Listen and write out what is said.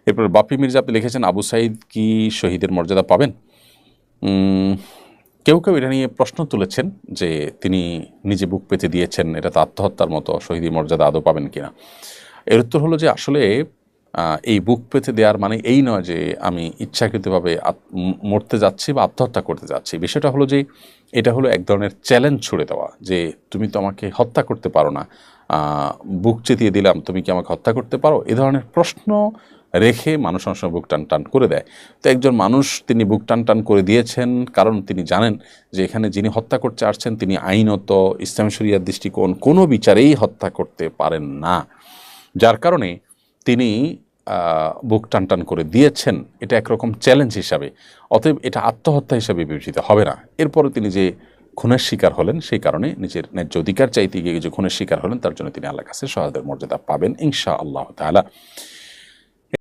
এরপর বাপি মির্জা আপনি লিখেছেন, আবু সাঈদ কি শহীদের মর্যাদা পাবেন? কেউ কেউ এটা নিয়ে প্রশ্ন তুলেছেন যে তিনি নিজে বুক পেতে দিয়েছেন, এটা তো আত্মহত্যার মতো, শহীদের মর্যাদা আদৌ পাবেন কিনা। এর উত্তর হলো যে আসলে এই বুক পেতে দেওয়ার মানে এই নয় যে আমি ইচ্ছাকৃতভাবে মরতে যাচ্ছি বা আত্মহত্যা করতে যাচ্ছি। বিষয়টা হলো যে এটা হলো এক ধরনের চ্যালেঞ্জ ছুড়ে দেওয়া যে তুমি তো আমাকে হত্যা করতে পারো না, বুক চেতিয়ে দিলাম, তুমি কি আমাকে হত্যা করতে পারো, এ ধরনের প্রশ্ন রেখে মানুষ অনেক সময় বুক টান টান করে দেয়। তো একজন মানুষ তিনি বুক টান টান করে দিয়েছেন কারণ তিনি জানেন যে এখানে যিনি হত্যা করতে আসছেন তিনি আইনত ইসলাম শরিয়ার দৃষ্টিকোণ কোনো বিচারেই হত্যা করতে পারেন না, যার কারণে তিনি বুক টান টান করে দিয়েছেন। এটা একরকম চ্যালেঞ্জ হিসাবে, অতএব এটা আত্মহত্যা হিসাবে বিবেচিত হবে না। এরপরে তিনি যে খুনের শিকার হলেন সেই কারণে নিজের ন্যায্য অধিকার চাইতে গিয়ে যে খুনের শিকার হলেন তার জন্য তিনি আল্লাহর কাছে শাহাদাতের মর্যাদা পাবেন ইনশা আল্লাহ তাআলা।